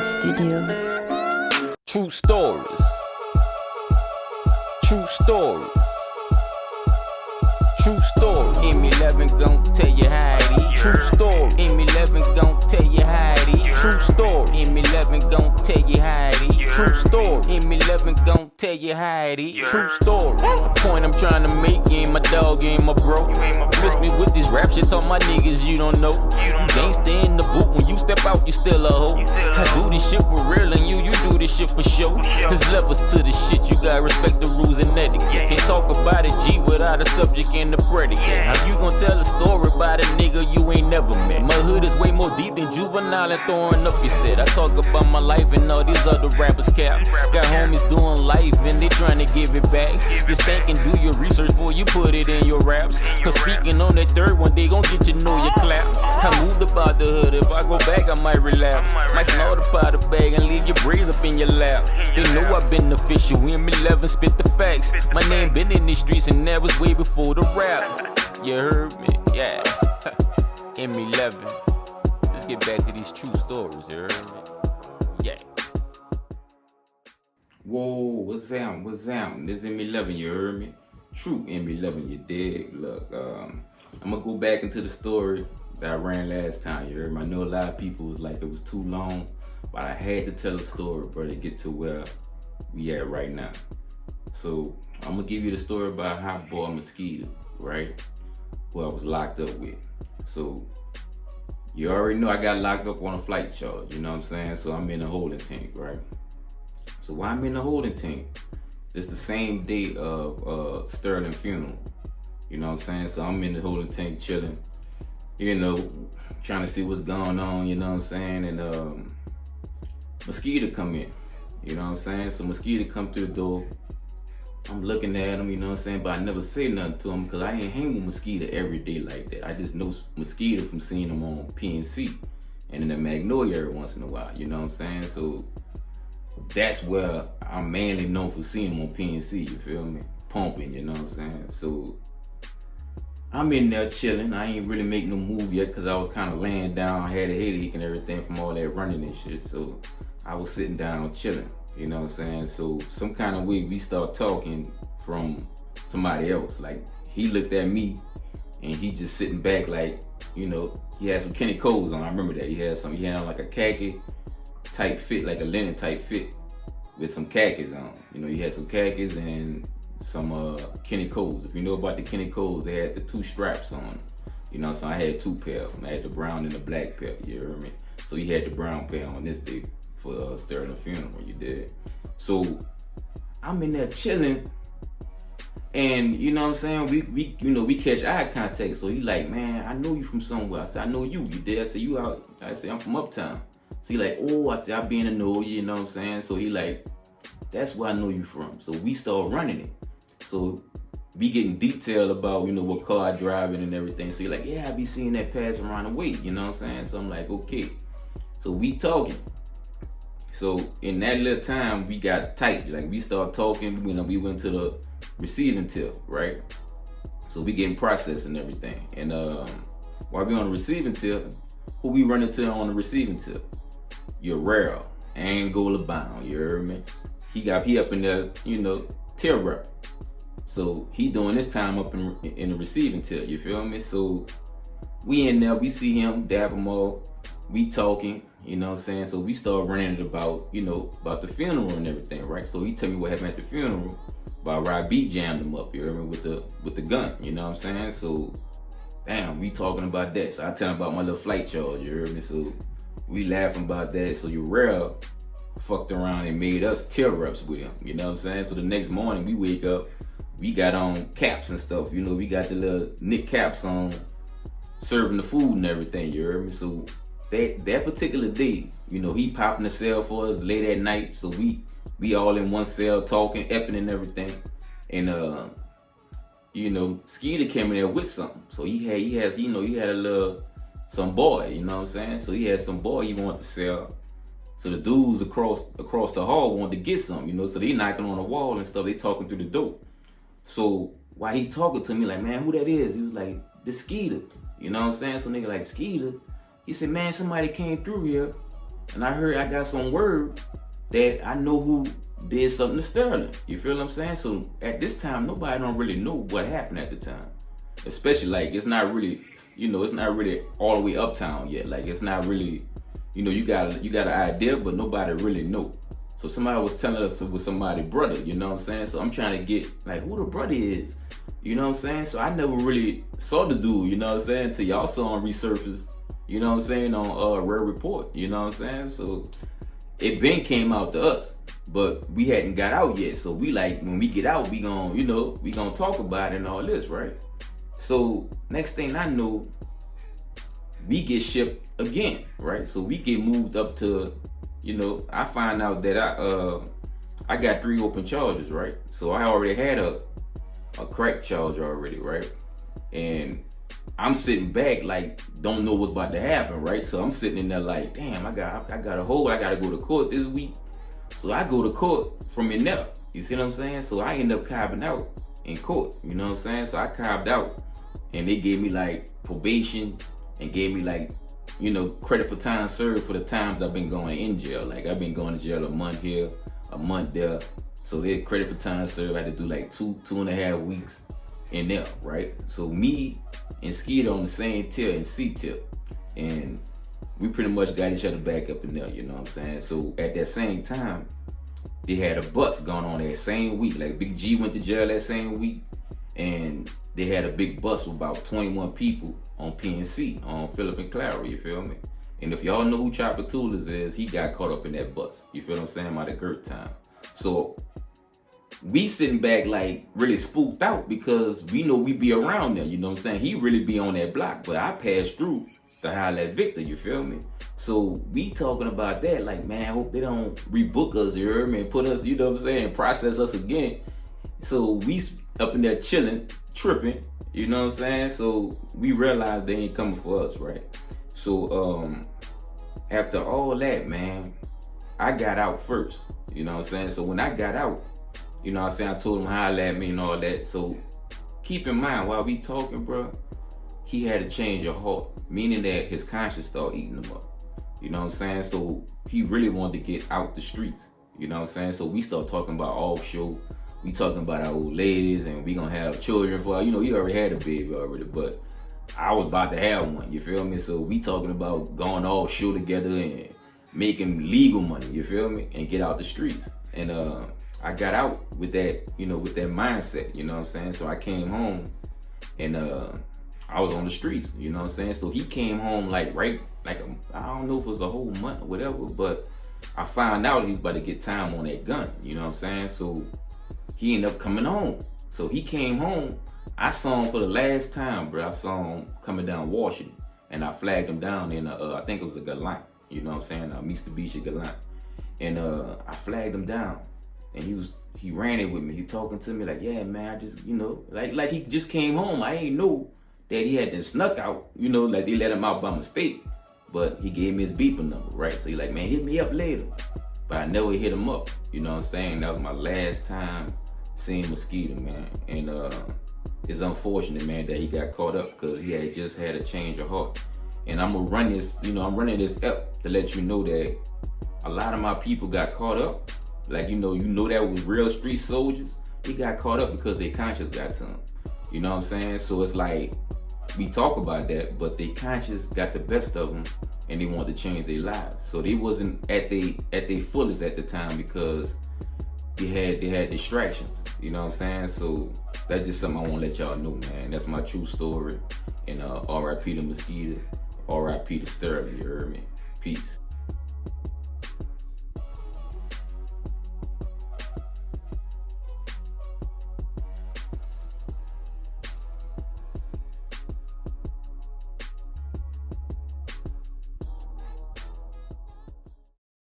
Studios. True stories. True stories. True story. M-11 gon' tell you how it is. True story. M-11 gon' tell you how it is. True story. M-11 gon' tell you how it is. True story. M-11 gon' tell you how it is. True story. That's the point I'm trying to make. You ain't my dog, you ain't my bro. Miss me with this rap shit, all my niggas you don't know. You gangsta in the boot, when you step out, you still a hoe. I do this shit for real, and you do this shit for show. There's levels to this shit, you gotta respect the rules and etiquette. Can't talk about a G without a subject and the predicate. How you gon' tell a story about a nigga you ain't never met? My hood is way more deep than juvenile and throwing up your set. I talk about my life and all these other rappers cap. Got homies doing life and they trying to give it back. Just think and do your research before you put it in your raps. Cause speaking on that third one, they gon' get you know your clap. I moved about the hood, if I go back I might relapse. Might snort a powder bag and leave your braids up in your lap. They know I've been official, M-11 spit the facts. My name been in these streets and that was way before the rap. You heard me? Yeah. M-11. Let's get back to these true stories, you heard me? Yeah. Whoa, what's down? What's down? This M-11, you heard me? True M-11, you dig? Look, I'm gonna go back into the story that I ran last time, you heard me? I know a lot of people was like it was too long, but I had to tell a story, bro, to get to where we at right now. So I'm gonna give you the story about Hotboy Mosquito, right? Who I was locked up with. So you already know I got locked up on a flight charge, you know what I'm saying? So I'm in a holding tank, right? So while I'm in the holding tank, it's the same day of Sterling funeral, you know what I'm saying? So I'm in the holding tank chilling, you know, trying to see what's going on, you know what I'm saying? And Mosquito come in, you know what I'm saying? So Mosquito come through the door. I'm looking at him, you know what I'm saying? But I never say nothing to him because I ain't hang with Mosquito every day like that. I just know Mosquito from seeing him on PNC and in the Magnolia every once in a while, you know what I'm saying? So that's where I'm mainly known for seeing him on PNC, you feel me? Pumping, you know what I'm saying? So I'm in there chilling. I ain't really make no move yet because I was kind of laying down. I had a headache and everything from all that running and shit. So I was sitting down chilling. You know what I'm saying? So some kind of way we start talking from somebody else. Like he looked at me and he just sitting back like, you know, he had some Kenny Coles on. I remember that. He had like a khaki type fit, like a linen type fit with some khakis on. You know, he had some khakis and some Kenny Coles. If you know about the Kenny Coles, they had the two straps on. You know, so I had two pair of them. I had the brown and the black pair, you heard me? So he had the brown pair on this day for Sterling funeral, you did. So I'm in there chilling, and you know what I'm saying, we catch eye contact. So he like, man, I know you from somewhere. I said, I know you did. I said, you out? I said, I'm from Uptown. So he like, oh, I said, I been to know you know what I'm saying? So he like, that's where I know you from. So we start running it. So we getting detailed about, you know, what car I driving and everything. So he like, yeah, I be seeing that pass around the way, you know what I'm saying? So I'm like, okay. So we talking. So in that little time, we got tight. Like we started talking, you know, we went to the receiving tip, right? So we getting processed and everything. And while we on the receiving tip, who we run into on the receiving tip? Your rare Angola bound, you heard me? He up in there, you know, TRU. So he doing this time up in the receiving tip, you feel me? So we in there, we see him, dab him all, we talking. You know what I'm saying? So we start running it about, you know, about the funeral and everything, right? So he tell me what happened at the funeral, about Rob B jammed him up, you heard me, with the gun, you know what I'm saying? So, damn, we talking about that. So I tell him about my little flight charge, you heard me? So we laughing about that. So Urel fucked around and made us tear ups with him, you know what I'm saying? So the next morning we wake up, we got on caps and stuff, you know, we got the little knit caps on, serving the food and everything, you heard me? So that particular day, you know, he popping the cell for us late at night. So we all in one cell talking, effing and everything. And you know, Skeeter came in there with something. So he had some boy, you know what I'm saying? So he had some boy he wanted to sell. So the dudes across the hall wanted to get something, you know, so they knocking on the wall and stuff, they talking through the door. So while he talking to me, like, man, who that is? He was like, the Skeeter, you know what I'm saying? So nigga like, Skeeter? He said, man, somebody came through here And I got some word that I know who did something to Sterling. You feel what I'm saying? So at this time, nobody don't really know what happened at the time. Especially like it's not really, it's not really all the way uptown yet. Like it's not really, you got an idea, but nobody really know. So somebody was telling us it was somebody's brother, you know what I'm saying? So I'm trying to get like who the brother is, you know what I'm saying? So I never really saw the dude, you know what I'm saying? Until y'all saw him resurface, you know what I'm saying, on Rare Report, you know what I'm saying? So it been came out to us, but we hadn't got out yet. So we like, when we get out, we gonna talk about it and all this, right? So next thing I know, we get shipped again, right? So we get moved up to, I find out that I got 3 open charges, right? So I already had a crack charge already, right? And I'm sitting back like don't know what's about to happen, right? So I'm sitting in there like, damn, I got a hold. I gotta go to court this week. So I go to court from in there. You see what I'm saying? So I end up cobbing out in court. You know what I'm saying? So I cobbed out, and they gave me like probation and gave me like, credit for time served for the times I've been going in jail. Like I've been going to jail a month here, a month there. So they credit for time served. I had to do like 2.5 weeks in there, right? So me and Mosquito on the same tier and C tier, and we pretty much got each other back up in there, you know what I'm saying? So at that same time, they had a bust going on that same week. Like Big G went to jail that same week, and they had a big bust with about 21 people on PNC, on Phillip and Clara, you feel me? And if y'all know who Chopper Tools is, he got caught up in that bust, you feel what I'm saying, by the Gert time. So we sitting back like really spooked out because we know we be around there, you know what I'm saying? He really be on that block, but I passed through to holler at Victor, you feel me? So we talking about that like, man, I hope they don't rebook us, you heard me, and put us, you know what I'm saying, process us again. So we up in there chilling, tripping, you know what I'm saying? So we realized they ain't coming for us, right? So after all that, man, I got out first, you know what I'm saying? So when I got out, you know what I'm saying, I told him holler at me and all that. So keep in mind, while we talking, bro, he had a change of heart, meaning that his conscience started eating him up. You know what I'm saying? So he really wanted to get out the streets. You know what I'm saying? So we start talking about offshore. We talking about our old ladies, and we gonna have children for, he already had a baby already, but I was about to have one, you feel me? So we talking about going offshore together and making legal money, you feel me? And get out the streets. And I got out with that, with that mindset, you know what I'm saying? So I came home and I was on the streets, you know what I'm saying? So he came home I don't know if it was a whole month or whatever, but I found out he was about to get time on that gun, you know what I'm saying? So he ended up coming home. So he came home. I saw him for the last time, bro. I saw him coming down Washington, and I flagged him down in I think it was a Gallant, you know what I'm saying? Mitsubishi Gallant. And I flagged him down. And he ran it with me. He talking to me like, yeah, man, I just, like he just came home. I ain't know that he had been snuck out, like they let him out by mistake. But he gave me his beeper number, right? So he like, man, hit me up later. But I never hit him up, you know what I'm saying? That was my last time seeing Mosquito, man. And it's unfortunate, man, that he got caught up because he had just had a change of heart. And I'm gonna run this, I'm running this up to let you know that a lot of my people got caught up. Like, that was real street soldiers. They got caught up because their conscience got to them. You know what I'm saying? So it's like, we talk about that, but their conscience got the best of them and they wanted to change their lives. So they wasn't at their fullest at the time because they had distractions. You know what I'm saying? So that's just something I want to let y'all know, man. That's my true story. And R.I.P. to Mosquito, R.I.P. to Sterling, you heard me? Peace.